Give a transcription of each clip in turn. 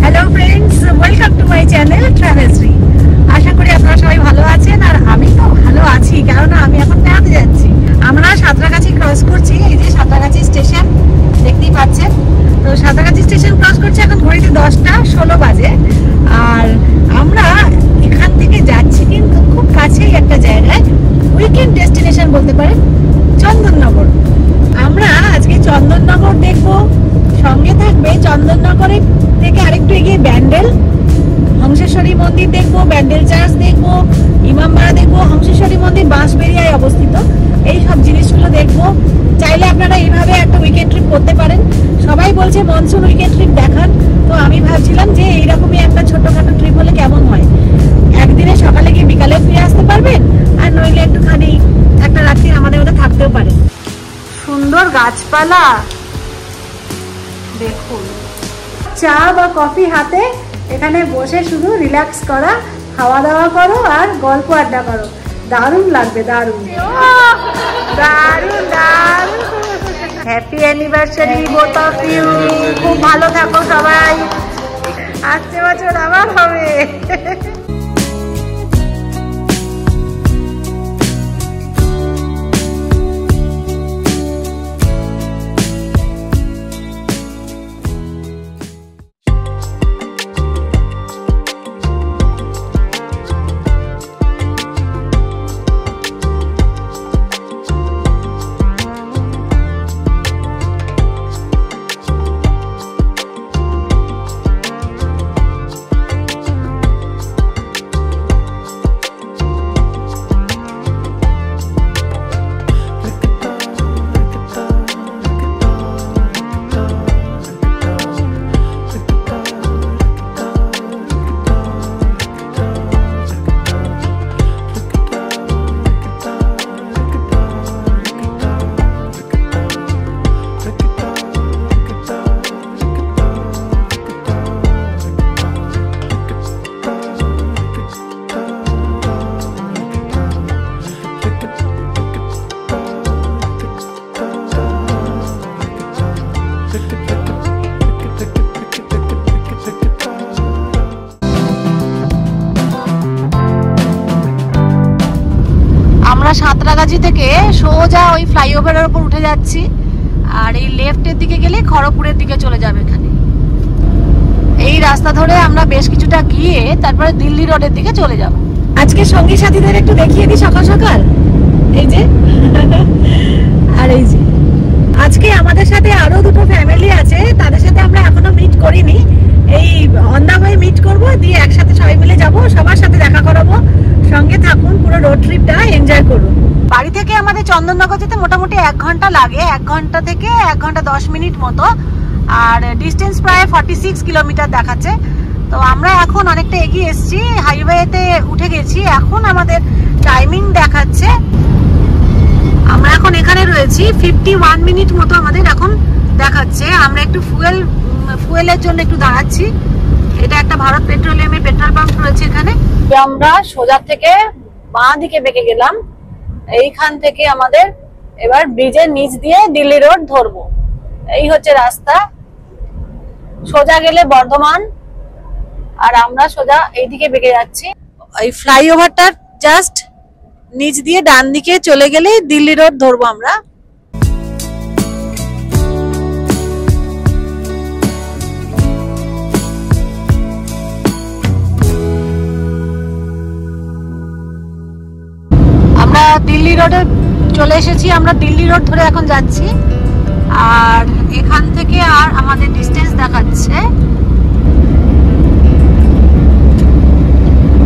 Hello friends, welcome to my channel Travelshree. আশা করি আপনারা সবাই ভালো আছেন, আর আমি তো ভালো আছি, কেননা আমি এখন বেড়াতে যাচ্ছি। আমরা সাঁতরাগাছি ক্রস করছি। এই যে সাঁতরাগাছি স্টেশন দেখতেই পাচ্ছেন। তো সাঁতরাগাছি স্টেশন ক্রস করছি, এখন ঘড়িতে 10:16 বাজে। আর আমরা এখান থেকে যাচ্ছি কিন্তু খুব কাছেই একটা জায়গায়, উইকেন্ড ডেস্টিনেশন বলতে পারেন, চন্দননগর। আমরা আজকে চন্দননগর দেখবো, সঙ্গে থাকবে চন্দননগরের থেকে আরেকটু এগিয়ে ব্যান্ডেল, হংসেশ্বরী মন্দির দেখবো, ব্যান্ডেল চার্চ দেখবো, ইমামবাড়া দেখবো, হংসেশ্বরী মন্দির বাঁশবেড়িয়ায় অবস্থিত। এই সব জিনিসগুলো দেখবো। চাইলে আপনারা এইভাবে একটা উইকেন্ড ট্রিপ করতে পারেন। সবাই বলছে মনসুন উইকেন্ড ট্রিপ দেখান, তো আমি ভাবছিলাম যে এইরকমই একটা ছোটখাটো ট্রিপ হলে কেমন হয়। একদিনে সকালে গিয়ে বিকালে ফিরে আসতে পারবেন, আর নইলে একটুখানি একটা রাত্রি আমাদের ওটা থাকতেও পারেন। সুন্দর গাছপালা দেখুন, চা বা কফি হাতে এখানে বসে শুধু রিল্যাক্স করা, খাওয়া দাওয়া করো আর গল্প আড্ডা করো। দারুণ লাগবে, দারুণ দারুণ দারুণ। Happy anniversary both of you. খুব ভালো থাকো সবাই, আসছে বছর আবার হবে। সাঁতরাগাছি থেকে সোজা ওই ফ্লাইওভারের উপর উঠে যাচ্ছি, আর এই লেফটের দিকে গেলে খড়গপুরের দিকে চলে যাবে। এখানে এই রাস্তা ধরে আমরা বেশ কিছুটা গিয়ে তারপরে দিল্লি রোডের দিকে চলে যাব। আজকে সঙ্গী সাথীদের একটু দেখিয়ে দিই সকাল সকাল। এই যে আর এই যে আজকে আমাদের সাথে আরো দুটো ফ্যামিলি আছে, তাদের সাথে আমরা এখনো মিট করিনি। এই অন দা ওয়ে মিট করবো, দিয়ে একসাথে সবাই মিলে যাব, সবার সাথে দেখা করাবো। সঙ্গে থাকুন, পুরো রোড ট্রিপটা এনজয় করুন। বাড়ি থেকে আমাদের চন্দননগর যেতে মোটামুটি 1 ঘন্টা লাগে, 1 ঘন্টা থেকে 1 ঘন্টা 10 মিনিট মতো, আর ডিস্টেন্স প্রায় 46 কিলোমিটার দেখাচ্ছে। তো আমরা এখন অনেকটা এগিয়ে এসেছি, হাইওয়েতে উঠে গেছি। এখন আমাদের টাইমিং দেখাচ্ছে, আমরা এখন এখানে রয়েছি 51 মিনিট মতো আমাদের এখন দেখাচ্ছে। আমরা একটু ফুয়েলের জন্য একটু দাঁড়াচ্ছি। এটা একটা ভারত পেট্রোলিয়ামের পেট্রোল পাম্প রয়েছে এখানে। আমরা সোজা থেকে বাঁ দিকে বেঁকে গেলাম। এইখান থেকে আমাদের এবার ব্রিজের নিচ দিয়ে দিল্লি রোড ধরবো। এই হচ্ছে রাস্তা, সোজা গেলে বর্ধমান, আর আমরা সোজা এইদিকে বেঁকে যাচ্ছি। এই ফ্লাইওভারটার জাস্ট নিচ দিয়ে ডান দিকে চলে গেলে দিল্লি রোড ধরবো আমরা। আমরা দিল্লি রোডে চলে এসেছি, আমরা দিল্লি রোড ধরে এখন যাচ্ছি। আর এখান থেকে আর আমাদের ডিস্টেন্স দেখাচ্ছে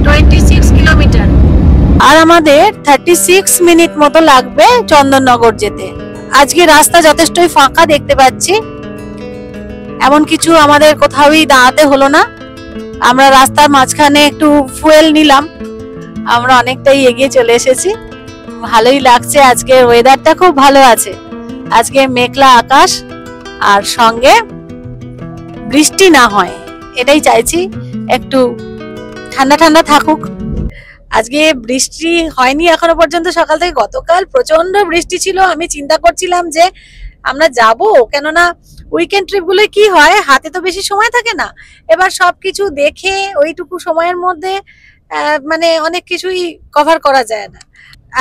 26 কিলোমিটার, আর আমাদের 36 মিনিট মতো লাগবে চন্দননগর যেতে। আজকে রাস্তা যথেষ্টই ফাঁকা দেখতে পাচ্ছি, এমন কিছু আমাদের কোথাওই দাঁড়াতে হলো না। আমরা রাস্তার মাঝখানে একটু ফুয়েল নিলাম, আমরা অনেকটাই এগিয়ে চলে এসেছি। ভালোই লাগছে, আজকের ওয়েদারটা খুব ভালো আছে। আজকে মেঘলা আকাশ, আর সঙ্গে বৃষ্টি না হয় এটাই চাইছি, একটু ঠান্ডা ঠান্ডা থাকুক। আজকে বৃষ্টি হয়নি এখনো পর্যন্ত সকাল থেকে। গতকাল প্রচন্ড বৃষ্টি ছিল, আমি চিন্তা করছিলাম যে আমরা যাব, কেননা উইকেন্ড ট্রিপ গুলো কি হয়, হাতে তো বেশি সময় থাকে না, এবার সবকিছু দেখে ওইটুকু সময়ের মধ্যে মানে অনেক কিছুই কভার করা যায় না।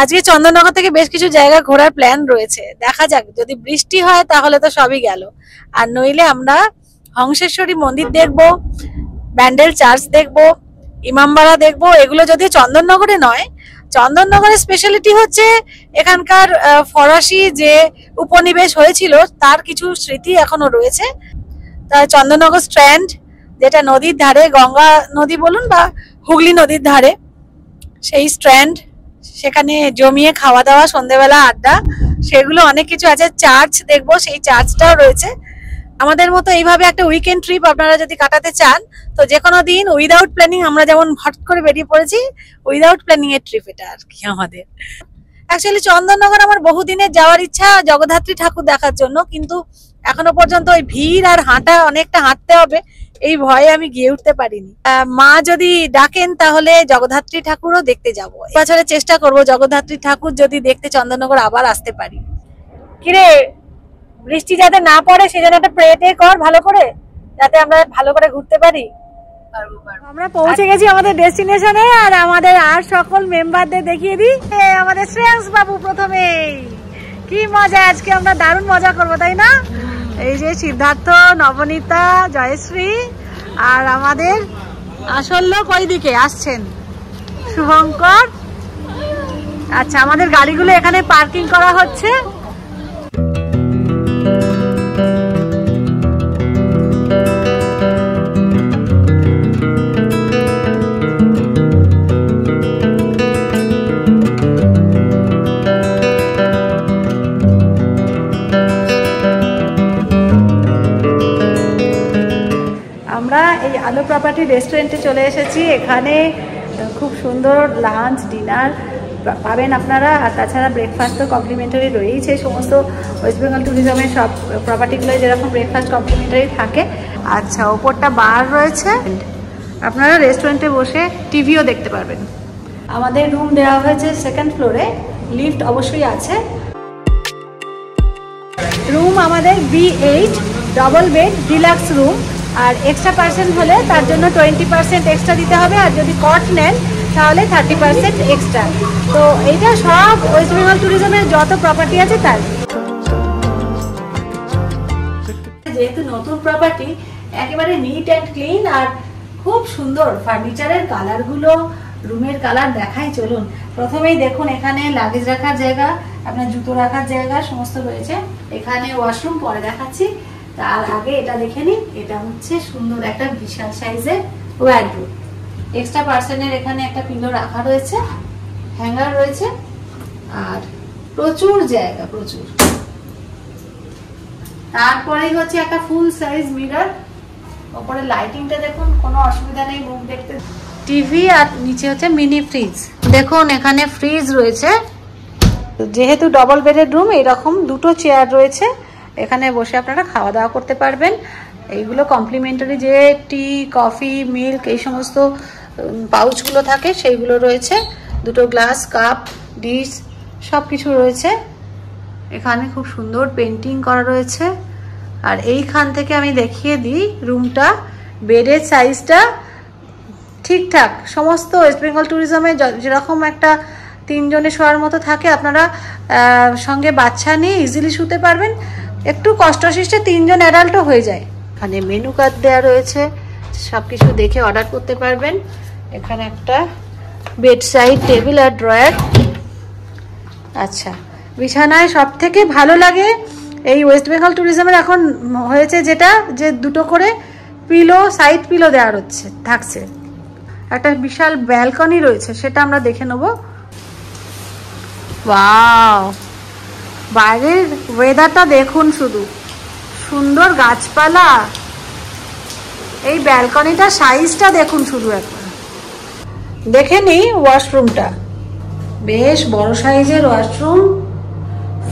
আজকে চন্দননগর থেকে বেশ কিছু জায়গা ঘোরার প্ল্যান রয়েছে, দেখা যাক, যদি বৃষ্টি হয় তাহলে তো সবই গেল, আর নইলে আমরা হংসেশ্বরী মন্দির দেখবো, ব্যান্ডেল চার্চ দেখবো, ইমামবাড়া দেখবো। এগুলো যদি চন্দননগরে নয়, চন্দননগরের স্পেশালিটি হচ্ছে এখানকার ফরাসি যে উপনিবেশ হয়েছিল তার কিছু স্মৃতি এখনো রয়েছে। তা চন্দননগর স্ট্র্যান্ড, যেটা নদীর ধারে, গঙ্গা নদী বলুন বা হুগলি নদীর ধারে, সেই স্ট্র্যান্ড, সেখানে জমিয়ে খাওয়া দাওয়া, সন্ধ্যেবেলা আড্ডা, সেগুলো অনেক কিছু আছে। চার্চ দেখবো, সেই চার্চটাও রয়েছে। আমাদের মতো এইভাবে একটা উইকেন্ড ট্রিপ আপনারা যদি কাটাতে চান, তো যে কোনো দিন উইদাউট প্ল্যানিং, আমরা যেমন হট করে বেরিয়ে পড়েছি, উইদাউট প্ল্যানিং এর ট্রিপ এটা আর কি আমাদের। অ্যাকচুয়ালি চন্দননগর আমার বহুদিনের যাওয়ার ইচ্ছা জগদ্ধাত্রী ঠাকুর দেখার জন্য, কিন্তু এখনো পর্যন্ত ওই ভিড় আর অনেকটা হাঁটতে হবে, এই ভয়ে আমি গিয়ে উঠতে পারিনি। মা যদি ডাকেন তাহলে জগদ্ধাত্রী ঠাকুরও দেখতে যাব। এবছরে চেষ্টা করব জগদ্ধাত্রী ঠাকুর যদি দেখতে চন্দননগর আবার আসতে পারি। কিরে, বৃষ্টি যাতে না পড়ে সেজন্য একটা প্রে কর ভালো করে, যাতে আমরা ভালো করে ঘুরতে পারি। আমরা পৌঁছে গেছি আমাদের ডেস্টিনেশনে, আর আমাদের আর সকল মেম্বারদের দেখিয়ে দিই। আমাদের শ্রেয়াংশ বাবু প্রথমেই, কি মজা, আজকে আমরা দারুণ মজা করবো, তাই না? এই যে সিদ্ধার্থ, নবনীতা, জয়শ্রী, আর আমাদের আসল লোক ওইদিকে আসছেন, শুভঙ্কর। আচ্ছা, আমাদের গাড়িগুলো এখানে পার্কিং করা হচ্ছে। আমরা এই আলো প্রপার্টি রেস্টুরেন্টে চলে এসেছি। এখানে খুব সুন্দর লাঞ্চ, ডিনার পাবেন আপনারা, আর তাছাড়া ব্রেকফাস্ট তো কমপ্লিমেন্টারি রয়েইছে। সমস্ত ওয়েস্ট বেঙ্গল ট্যুরিজমের সব প্রপার্টিগুলো যেরকম ব্রেকফাস্ট কমপ্লিমেন্টারি থাকে। আচ্ছা, ওপরটা বার রয়েছে, আপনারা রেস্টুরেন্টে বসে টিভিও দেখতে পারবেন। আমাদের রুম দেওয়া হয়েছে সেকেন্ড ফ্লোরে, লিফট অবশ্যই আছে। রুম আমাদের B8 double bed deluxe room, আর এক্সট্রা পার্সেন্ট হলে তার জন্য 20% এক্সট্রা দিতে হবে, আর যদি কট নেন তাহলে 30% এক্সট্রা। তো এইটা সব ওয়েস্ট বেঙ্গল ট্যুরিজমের যত প্রপার্টি আছে তার। যেহেতু নতুন প্রপার্টি, একেবারে নিট অ্যান্ড ক্লিন, আর খুব সুন্দর ফার্নিচারের কালারগুলো, রুমের কালার দেখাই চলুন। প্রথমেই দেখুন, এখানে লাগেজ রাখার জায়গা, আপনার জুতো রাখার জায়গা সমস্ত রয়েছে। এখানে ওয়াশরুম পরে দেখাচ্ছি, তার আগে এটা দেখে নিন। এটা হচ্ছে সুন্দর একটা বিশাল সাইজের ওয়ার্ডরোব। এক্সট্রা পার্সনের এখানে একটা পিলো রাখা রয়েছে, হ্যাঙ্গার রয়েছে, আর প্রচুর জায়গা, প্রচুর। তারপরেই হচ্ছে একটা ফুল সাইজ মিরর। ওপরে লাইটিংটা দেখুন, কোনো অসুবিধা নেই মুখ দেখতে। টিভি, আর নিচে হচ্ছে মিনি ফ্রিজ। দেখুন এখানে ফ্রিজ রয়েছে। যেহেতু ডবল বেডের রুম, এরকম দুটো চেয়ার রয়েছে, এখানে বসে আপনারা খাওয়া দাওয়া করতে পারবেন। এইগুলো কমপ্লিমেন্টারি যে টি, কফি, মিল্ক, এই সমস্ত পাউচগুলো থাকে সেইগুলো রয়েছে। দুটো গ্লাস, কাপ, ডিশ সব কিছু রয়েছে। এখানে খুব সুন্দর পেন্টিং করা রয়েছে। আর এইখান থেকে আমি দেখিয়ে দিই রুমটা, বেডের সাইজটা ঠিকঠাক। সমস্ত ওয়েস্ট বেঙ্গল ট্যুরিজমে যেরকম একটা 3 জনে শোয়ার মতো থাকে, আপনারা সঙ্গে বাচ্চা নিয়ে ইজিলি শুতে পারবেন। একটু কষ্টসিষ্টে 3 জন অ্যাডাল্টও হয়ে যায়। এখানে মেনু কার্ড দেওয়া রয়েছে, সবকিছু দেখে অর্ডার করতে পারবেন। এখানে একটা বেড সাইড টেবিল আর ড্রয়ার। আচ্ছা, বিছানায় সব থেকে ভালো লাগে এই ওয়েস্ট বেঙ্গল ট্যুরিজমের এখন হয়েছে যেটা, যে দুটো করে পিলো, সাইড পিলো দেওয়া থাকছে। একটা বিশাল ব্যালকনি রয়েছে, সেটা আমরা দেখে নেব। ওয়াও, বাইরের ওয়েদারটা দেখুন, শুধু সুন্দর গাছপালা। এই ব্যালকনিটা সাইজটা দেখুন শুধু একবার। দেখে নিই ওয়াশরুমটা, বেশ বড় সাইজের ওয়াশরুম।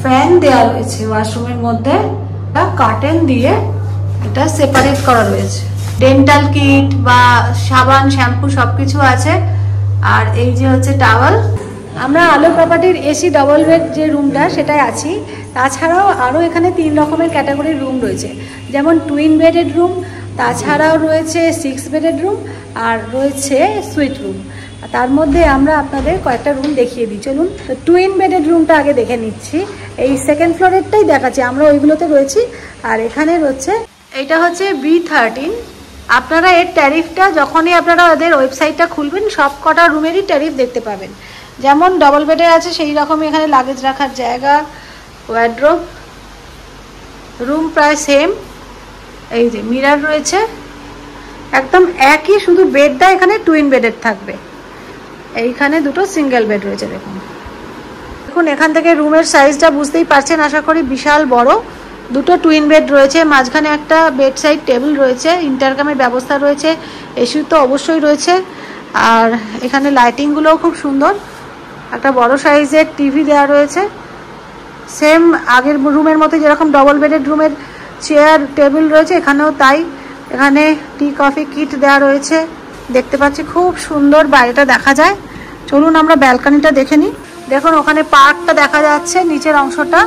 ফ্যান দেওয়া রয়েছে ওয়াশরুমের মধ্যে, কার্টেন দিয়ে এটা সেপারেট করা রয়েছে। ডেন্টাল কিট বা সাবান, শ্যাম্পু সবকিছু আছে। আর এই যে হচ্ছে টাওয়াল। আমরা আলো প্রপার্টির এসি ডবল বেড যে রুমটা সেটাই আছি। তাছাড়াও আরও এখানে 3 রকমের ক্যাটাগরির রুম রয়েছে, যেমন টুইন বেডেড রুম, তাছাড়াও রয়েছে 6 বেডেড রুম, আর রয়েছে সুইট রুম। তার মধ্যে আমরা আপনাদের কয়েকটা রুম দেখিয়ে দিই, চলুন। তো টুইন বেডেড রুমটা আগে দেখে নিচ্ছি। এই সেকেন্ড ফ্লোরেরটাই দেখাচ্ছি, আমরা ওইগুলোতে রয়েছি। আর এখানে রয়েছে, এইটা হচ্ছে B13। আপনারা এর ট্যারিফটা যখনই আপনারা ওদের ওয়েবসাইটটা খুলবেন সব কটা রুমেরই ট্যারিফ দেখতে পাবেন। যেমন ডবল বেডে আছে সেই রকমই এখানে লাগেজ রাখার জায়গা, ওয়ার্ড্রোব, রুম প্রায় সেম। এই যে মিরার রয়েছে, একদম একই, শুধু বেডটা এখানে টুইন বেডের থাকবে। এইখানে দুটো সিঙ্গেল বেড রয়েছে। দেখুন এখান থেকে রুমের সাইজটা বুঝতেই পারছেন আশা করি, বিশাল বড়। দুটো টুইন বেড রয়েছে, মাঝখানে একটা বেড সাইড টেবিল রয়েছে, ইন্টারকামের ব্যবস্থা রয়েছে, এসি তো অবশ্যই রয়েছে। আর এখানে লাইটিংগুলোও খুব সুন্দর, একটা বড় সাইজের টিভি দেওয়া রয়েছে। সেম আগের রুমের মতো যেরকম ডবল বেডেড রুমের চেয়ার টেবিল রয়েছে এখানেও তাই। এখানে টি কফি কিট দেওয়া রয়েছে, দেখতে পাচ্ছি খুব সুন্দর বাইরেটা দেখা যায়। চলুন আমরা ব্যালকনিটা দেখে নিই। দেখুন ওখানে পার্কটা দেখা যাচ্ছে, নিচের অংশটা।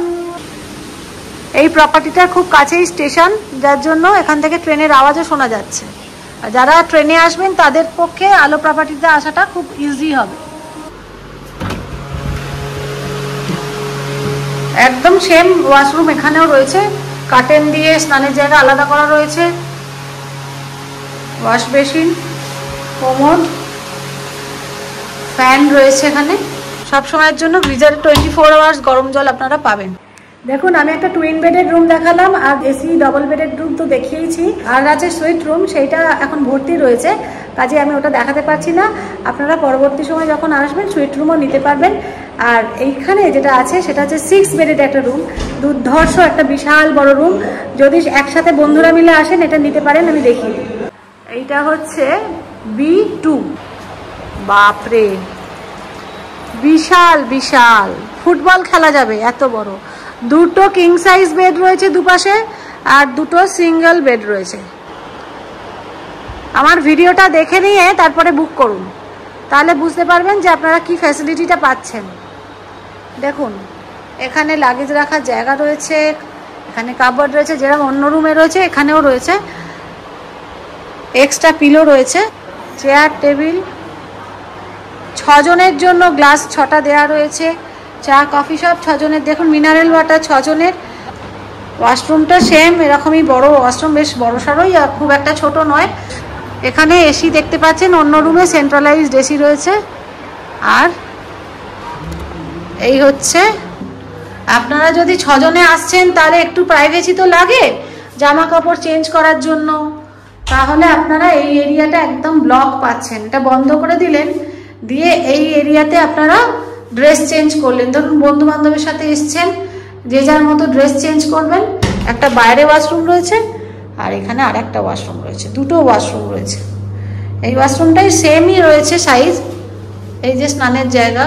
এই প্রপার্টিটার খুব কাছেই স্টেশন, যার জন্য এখান থেকে ট্রেনের আওয়াজও শোনা যাচ্ছে। আর যারা ট্রেনে আসবেন তাদের পক্ষে আলো প্রপার্টিতে আসাটা খুব ইজি হবে। একদম সেম ওয়াশরুম এখানেও রয়েছে, কার্টেন দিয়ে স্নানের জায়গা আলাদা করা রয়েছে, ওয়াশ বেসিন, কোমোড, ফ্যান রয়েছে এখানে। সব সময়ের জন্য গিজারে 24 আওয়ার্স গরম জল আপনারা পাবেন। দেখুন আমি একটা টুইন বেডেড রুম দেখালাম, আর এসি ডবল বেডেড রুম তো দেখিয়েছি। আর আছে সুইট রুম, সেইটা এখন ভর্তি রয়েছে, কাজে আমি ওটা দেখাতে পারছি না। আপনারা পরবর্তী সময় যখন আসবেন সুইট রুমও নিতে পারবেন। আর এইখানে যেটা আছে সেটা হচ্ছে 6 বেডেড একটা রুম, দুর্ধর্ষ একটা বিশাল বড় রুম। যদি একসাথে বন্ধুরা মিলে আসেন এটা নিতে পারেন, আমি দেখিয়ে দিই। এইটা হচ্ছে B2। বাপরে, বিশাল বিশাল, ফুটবল খেলা যাবে এত বড়। দুটো কিং সাইজ বেড রয়েছে দুপাশে, আর দুটো সিঙ্গেল বেড রয়েছে। আমার ভিডিওটা দেখে নিয়ে তারপরে বুক করুন, তাহলে বুঝতে পারবেন যে আপনারা কি ফ্যাসিলিটিটা পাচ্ছেন। দেখুন এখানে লাগেজ রাখার জায়গা রয়েছে, এখানে কাপবোর্ড রয়েছে, যেরকম অন্য রুমে রয়েছে এখানেও রয়েছে। এক্সট্রা পিলো রয়েছে, চেয়ার টেবিল, 6 জনের জন্য গ্লাস 6টা দেওয়া রয়েছে, চা কফি সব 6 জনের। দেখুন মিনারেল ওয়াটার 6 জনের। ওয়াশরুমটা সেম এরকমই বড় ওয়াশরুম, বেশ বড় সড়ই, আর খুব একটা ছোট নয়। এখানে এসি দেখতে পাচ্ছেন, অন্য রুমে সেন্ট্রালাইজড এসি রয়েছে। আর এই হচ্ছে, আপনারা যদি 6 জনে আসছেন তাহলে একটু প্রাইভেসি তো লাগে জামা কাপড় চেঞ্জ করার জন্য, তাহলে আপনারা এই এরিয়াটা একদম ব্লক পাচ্ছেন। এটা বন্ধ করে দিলেন, দিয়ে এই এরিয়াতে আপনারা ড্রেস চেঞ্জ করলেন। ধরুন বন্ধু বান্ধবের সাথে এসছেন, যে যার মতো ড্রেস চেঞ্জ করবেন। একটা বাইরে ওয়াশরুম রয়েছে, আর এখানে আর একটা ওয়াশরুম রয়েছে, দুটো ওয়াশরুম রয়েছে। এই ওয়াশরুমটাই সেমই রয়েছে সাইজ। এই যে স্নানের জায়গা,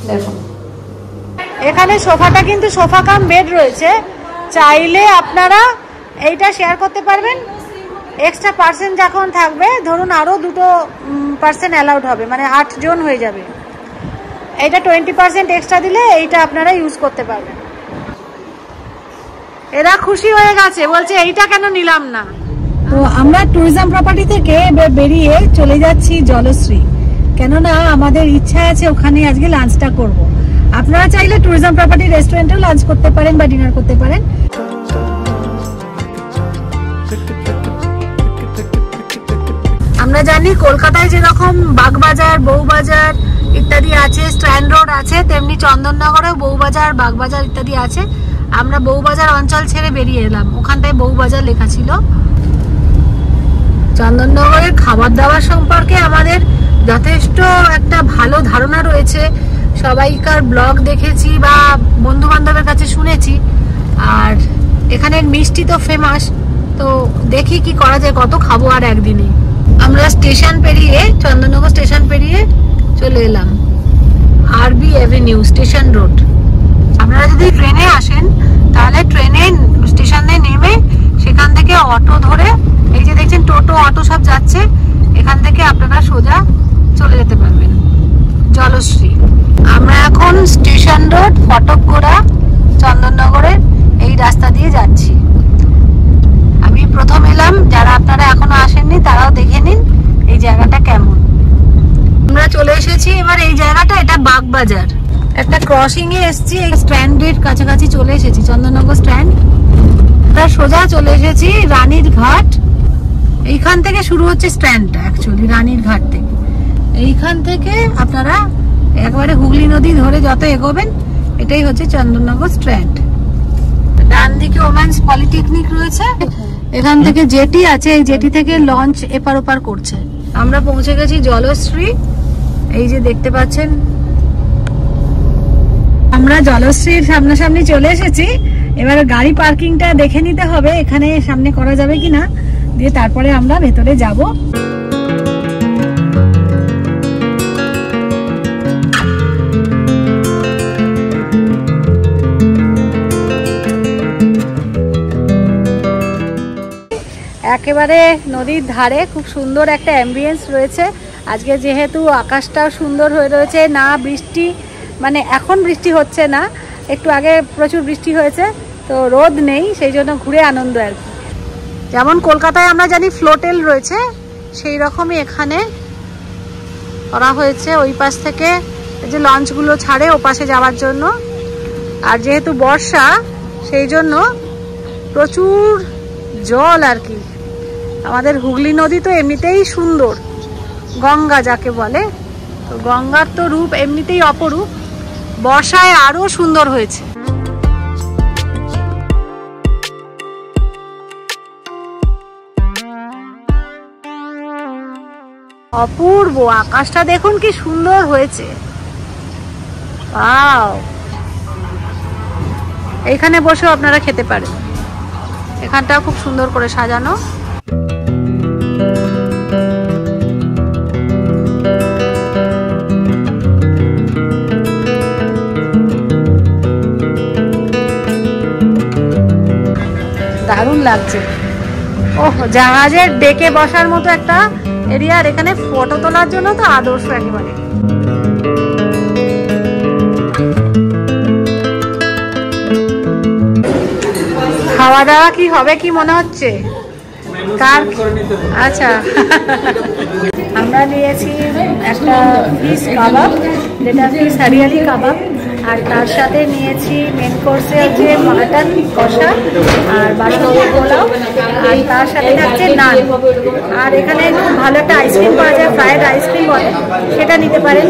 দেখুন এখানে সোফাটা কিন্তু সোফা কাম বেড রয়েছে, চাইলে আপনারা এইটা শেয়ার করতে পারবেন। এক্সট্রা পার্সন যখন থাকবে, ধরুন আরও 2 পার্সন অ্যালাউড হবে, মানে 8 জন হয়ে যাবে। এইটা 20% এক্সট্রা দিলে এইটা আপনারা ইউজ করতে পারবেন। এরা খুশি হয়ে গেছে, বলছে এইটা কেন নিলাম না। তো আমরা ট্যুরিজম প্রপার্টি থেকে বেরিয়ে চলে যাচ্ছি জলশ্রী, কেননা আমাদের ইচ্ছা আছে ওখানে আজকে লাঞ্চটা করব। আপনারা চাইলে ট্যুরিজম প্রপার্টি রেস্টুরেন্টেও লাঞ্চ করতে পারেন বা ডিনার করতে পারেন। আমরা জানি কলকাতায় যেরকম বাগবাজার, বউবাজার ইত্যাদি আছে, স্ট্র্যান্ড রোড আছে, তেমনি চন্দননগরেও বউবাজার, বাগবাজার ইত্যাদি আছে। আমরা বউবাজার অঞ্চল ছেড়ে বেরিয়ে এলাম, ওখানটায় বউবাজার লেখা ছিল। চন্দননগরের খাবার দাবার সম্পর্কে আমাদের যথেষ্ট একটা ভালো ধারণা রয়েছে, সবাইকার ব্লগ দেখেছি বা বন্ধু বান্ধবের কাছে শুনেছি। আর এখানের মিষ্টি তো ফেমাস, তো দেখি কি করা যায়, কত খাবো আর একদিনে। আমরা স্টেশন পেরিয়ে, চন্দননগর স্টেশন পেরিয়ে চলে এলাম RB অ্যাভিনিউ স্টেশন রোড। আপনারা যদি ট্রেনে আসেন তাহলে ট্রেনে স্টেশনে নেমে সেখান থেকে অটো ধরে, এই যে দেখছেন টোটো অটো সব যাচ্ছে, এখান থেকে আপনারা সোজা চলে যেতে পারবেন জলশ্রী। আমরা এখন স্টেশন রোড ফটকগোড়া চন্দননগরের এই রাস্তা দিয়ে যাচ্ছি। আমি প্রথম এলাম, যারা আপনারা এখনো আসেননি তারাও দেখে নিন এই জায়গাটা কেমন। আমরা চলে এসেছি এবার এই জায়গাটা, এটা বাগবাজার। একটা ক্রসিং এ এসেছি, এই স্ট্যান্ডের কাছাকাছি চলে এসেছি, চন্দননগর স্ট্যান্ড। তার সোজা চলে এসেছি রানীর ঘাট। এইখান থেকে শুরু হচ্ছে স্ট্যান্ডটা, অ্যাকচুয়ালি রানীর ঘাট থেকে। এইখান থেকে আপনারা একবারে হুগলি নদী ধরে যত এগোবেন এটাই হচ্ছে চন্দননগর স্ট্যান্ড। ডান দিকে ওমেন্স পলিটেকনিক রয়েছে, এখান থেকে জেটি আছে, এই জেটি থেকে লঞ্চ এপার ওপার করছে। আমরা পৌঁছে গেছি জলশ্রী, এই যে দেখতে পাচ্ছেন। আমরা জলশ্রীর সামনাসামনি চলে এসেছি। এবারে গাড়ি পার্কিংটা দেখে নিতে হবে এখানে সামনে করা যাবে কিনা, দিয়ে তারপরে আমরা ভেতরে যাব। একেবারে নদীর ধারে খুব সুন্দর একটা অ্যাম্বিয়েন্স রয়েছে। আজকে যেহেতু আকাশটাও সুন্দর হয়ে রয়েছে, না বৃষ্টি, মানে এখন বৃষ্টি হচ্ছে না, একটু আগে প্রচুর বৃষ্টি হয়েছে, তো রোদ নেই, সেই জন্য ঘুরে আনন্দ আর কি। যেমন কলকাতায় আমরা জানি ফ্লোটেল রয়েছে, সেই রকমই এখানে করা হয়েছে। ওই পাশ থেকে যে লঞ্চগুলো ছাড়ে ও পাশে যাওয়ার জন্য। আর যেহেতু বর্ষা, সেই জন্য প্রচুর জল আর কি। আমাদের হুগলি নদী তো এমনিতেই সুন্দর, গঙ্গা যাকে বলে, তো গঙ্গার তো রূপ এমনিতেই অপরূপ, বর্ষায় আরো সুন্দর হয়েছে। অপূর্ব, আকাশটা দেখুন কি সুন্দর হয়েছে। ওয়াও, এখানে বসেও আপনারা খেতে পারেন, এখানটা খুব সুন্দর করে সাজানো। দারুণ লাগছে। ওহ, জাহাজের ডেকে বসার মতো একটা এরিয়া, আর এখানে ফটো তোলার জন্য তো আদর্শ একেবারে। খাওয়া দাওয়া কি হবে কি মনে হচ্ছে? কার? আচ্ছা, আমরা নিয়েছি একটা ফিশ কাবাব, যেটা ফিশ হরিয়ালি কাবাব, আর তার সাথে নিয়েছি মেন কোর্সে হচ্ছে মাটন কষা আর বাসমতি পোলাও, আর তার সাথে থাকছে নান। আর এখানে খুব ভালো একটা আইসক্রিম পাওয়া যায়, ফ্রাইড আইসক্রিম বলে, সেটা নিতে পারেন।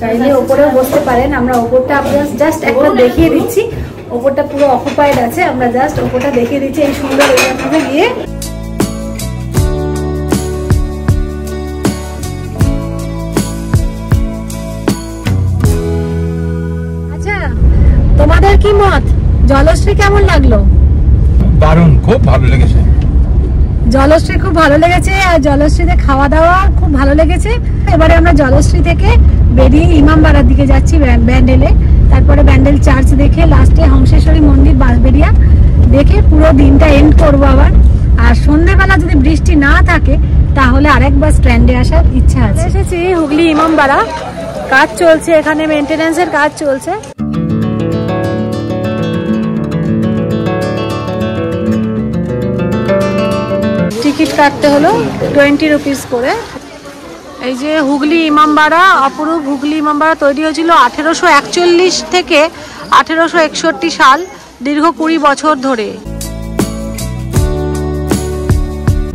চাইলে ওপরেও বসতে পারেন, আমরা ওপরটা আপনার জাস্ট একটা দেখিয়ে দিচ্ছি। ওপরটা পুরো অকুপাইড আছে, আমরা জাস্ট ওপরটা দেখিয়ে দিচ্ছি এই সুন্দর এরিয়ার মধ্যে গিয়ে। আচ্ছা, তোমাদের কি মত? জলশ্রী কেমন লাগলো? দারুণ, খুব ভালো লেগেছে। জলশ্রী খুব ভালো লেগেছে, আর জলশ্রীতে খাওয়া দাওয়া খুব ভালো লেগেছে। এবারে আমরা জলশ্রী থেকে বেরিয়ে ইমামবাড়ার দিকে যাচ্ছি, ব্যান্ডেলে। তারপরে ব্যান্ডেল চার্চ দেখে লাস্টে হংসেশ্বরী মন্দির বাঁশবেড়িয়া দেখে পুরো দিনটা এন্ড করবো আবার। আর সন্ধ্যেবেলা যদি বৃষ্টি না থাকে তাহলে আরেকবার স্ট্যান্ডে আসার ইচ্ছা আছে। এসেছি হুগলি ইমামবাড়া, কাজ চলছে এখানে, মেনটেন্যান্সের কাজ চলছে। টিকিট কাটতে হলো 20 রুপিস করে। এই যে হুগলি ইমামবাড়া, অপরূপ হুগলি ইমামবাড়া তৈরি হয়েছিল 1841 থেকে 1861 সাল, দীর্ঘ 20 বছর ধরে।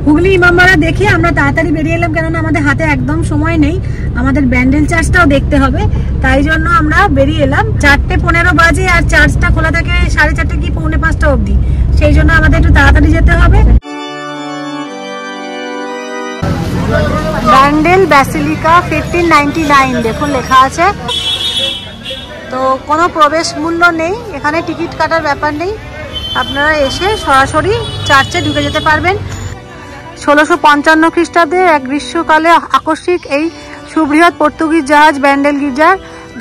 হুগলি ইমামবাড়া দেখে আমরা তাড়াতাড়ি বেরিয়ে এলাম, কেননা আমাদের হাতে একদম সময় নেই, আমাদের ব্যান্ডেল চার্চটাও দেখতে হবে। তাই জন্য আমরা বেরিয়ে এলাম। 4:15 বাজে, আর চার্চটা খোলা থাকে 4:30 কি 4:45 অবধি, সেই জন্য আমাদের একটু তাড়াতাড়ি যেতে হবে। ব্যান্ডেল ব্যাসিলিকা 1599 দেখুন লেখা আছে। তো তো কোনো প্রবেশ মূল্য নেই এখানে, টিকিট কাটার ব্যাপার নেই, আপনারা এসে সরাসরি চার্চে ঢুকে যেতে পারবেন। 1655 খ্রিস্টাব্দে এক গ্রীষ্মকালে আকস্মিক এই সুবৃহৎ পর্তুগিজ জাহাজ ব্যান্ডেল গির্জার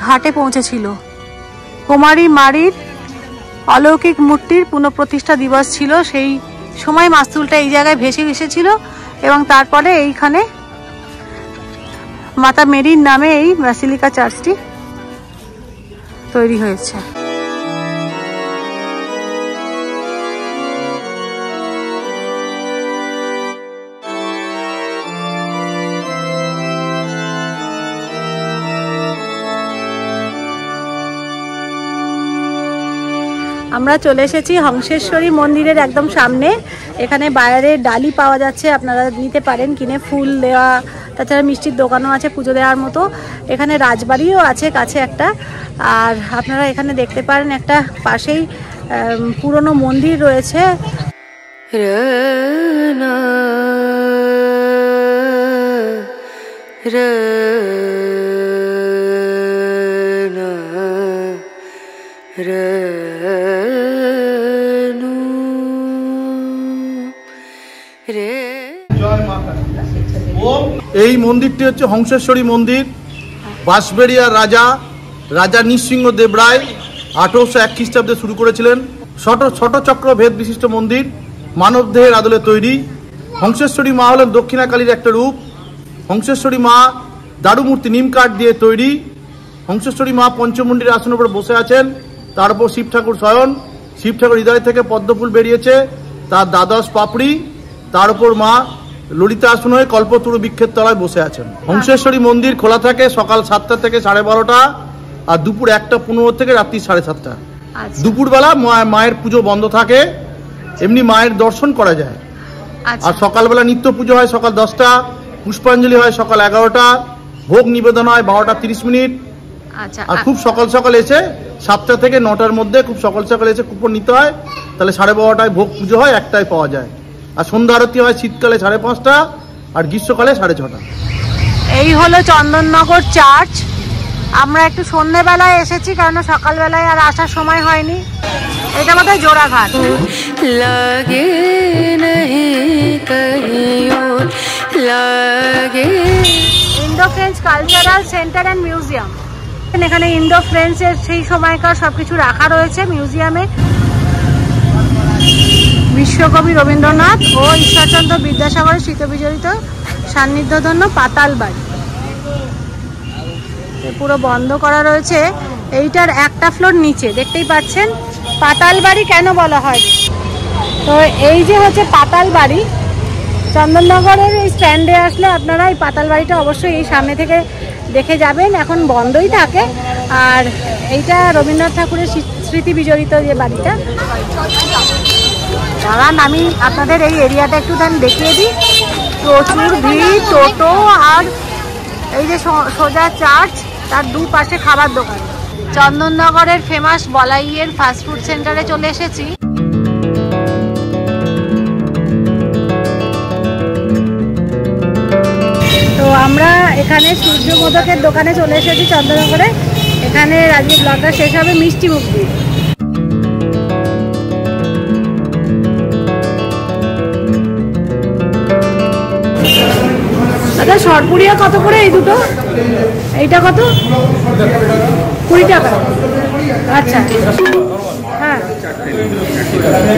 ঘাটে পৌঁছেছিল। কুমারী মারির অলৌকিক মূর্তির পুনঃপ্রতিষ্ঠা দিবস ছিল, সেই সময় মাস্তুলটা এই জায়গায় ভেসে এসেছিল এবং তারপরে এইখানে মাতা মেরির নামে এই ব্যাসিলিকা চার্চটি তৈরি হয়েছে। আমরা চলে এসেছি হংসেশ্বরী মন্দিরের একদম সামনে। এখানে বাইরে ডালি পাওয়া যাচ্ছে, আপনারা নিতে পারেন কিনে, ফুল দেওয়া, তাছাড়া মিষ্টির দোকানও আছে পুজো দেওয়ার মতো। এখানে রাজবাড়িও আছে কাছে একটা, আর আপনারা এখানে দেখতে পারেন একটা পাশেই পুরনো মন্দির রয়েছে। এই মন্দিরটি হচ্ছে হংসেশ্বরী মন্দির। বাঁশবেড়িয়ার রাজা নৃসিংহ দেব রায় 1801 খ্রিস্টাব্দে শুরু করেছিলেন। ছোট চক্র ভেদ বিশিষ্ট মন্দির, মানব দেহের আদলে তৈরি। হংসেশ্বরী মা হলেন দক্ষিণাকালীর একটা রূপ। হংসেশ্বরী মা দারু মূর্তি নিম কাঠ দিয়ে তৈরি। হংসেশ্বরী মা পঞ্চমুণ্ডির আসনের উপর বসে আছেন, তার উপর শিব ঠাকুর শয়ন। শিব ঠাকুর হৃদয় থেকে পদ্মফুল বেরিয়েছে, তার দ্বাদশ পাপড়ি, তার উপর মা ললিতা আসন হয়ে কল্পতরু বৃক্ষের তলায় বসে আছেন। হংসেশ্বরী মন্দির খোলা থাকে সকাল 7টা থেকে 12:30, আর দুপুর 1:15 থেকে রাত্রি 7:30। দুপুরবেলা মায়ের পুজো বন্ধ থাকে, এমনি মায়ের দর্শন করা যায়। আর সকালবেলা নিত্য পুজো হয় সকাল 10টা, পুষ্পাঞ্জলি হয় সকাল 11টা, ভোগ নিবেদন হয় 12:30। আর খুব সকাল সকাল এসে 7টা থেকে 9টার মধ্যে খুব সকাল সকাল এসে কুপন নিতে হয়, তাহলে 12:30টায় ভোগ পুজো হয়, 1টায় পাওয়া যায়। আর সন্ধ্যা আরতি হয় শীতকালে 5:30 আর গ্রীষ্মকালে 6:30। এই হলো চন্দননগর চার্চ। আমরা একটু সন্ধ্যেবেলায় এসেছি কারণ সকালবেলায় আর আসার সময় হয়নি। এটা বোধহয় জোড়াঘাট। লাগে Indo French cultural centre and museum. এখানে ইন্ডো ফ্রেঞ্চের সেই সময়কার সবকিছু রাখা রয়েছে মিউজিয়ামে। বিশ্বকবি রবীন্দ্রনাথ ও ঈশ্বরচন্দ্র বিদ্যাসাগরের স্মৃতিবিজড়িত সান্নিধ্যধন্য পাতাল বাড়ি পুরো বন্ধ করা রয়েছে। এইটার একটা ফ্লোর নিচে দেখতেই পাচ্ছেন। পাতাল বাড়ি কেন বলা হয়? তো এই যে হচ্ছে পাতাল বাড়ি, চন্দননগরের এই স্ট্যান্ডে আসলে আপনারা এই পাতাল বাড়িটা অবশ্যই এই সামনে থেকে দেখে যাবেন, এখন বন্ধই থাকে। আর এইটা রবীন্দ্রনাথ ঠাকুরের স্মৃতি বিজড়িত যে বাড়িটা। দাঁড়ান আমি আপনাদের এই এরিয়াটা একটু দেখিয়ে দিই। প্রচুর ভিড়, টোটো, আর এই যে সোজা চার্চ, তার দুপাশে খাবার দোকান। চন্দননগরের ফেমাস বলাইয়ের ফাস্টফুড সেন্টারে চলে এসেছি। তো আমরা এখানে সূর্য মোদকের দোকানে চলে এসেছি চন্দননগরে। এখানে আজকে ব্লগটা শেষ হবে মিষ্টি মুখ দিয়ে। দাদা সরপুরিয়া কত করে এই দুটো? এইটা কত? 20 টাকা। আচ্ছা হ্যাঁ,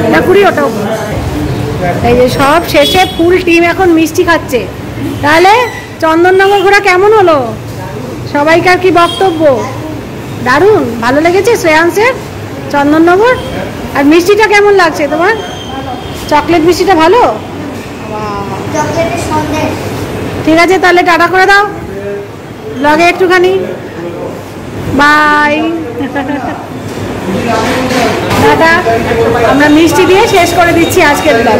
এটা 20, ওটাও। এই যে সব শেষে ফুল টিম এখন মিষ্টি খাচ্ছে। তাহলে চন্দননগর ঘোরা কেমন হলো? সবাইকার কি বক্তব্য? দারুণ ভালো লেগেছে শ্রেয়াংসের চন্দননগর। আর মিষ্টিটা কেমন লাগছে তোমার? চকলেট মিষ্টিটা ভালো? ঠিক আছে তাহলে টাটা করে দাও ব্লগে একটুখানি। বাই। টাটা। আমরা মিষ্টি দিয়ে শেষ করে দিচ্ছি আজকের ব্লগ।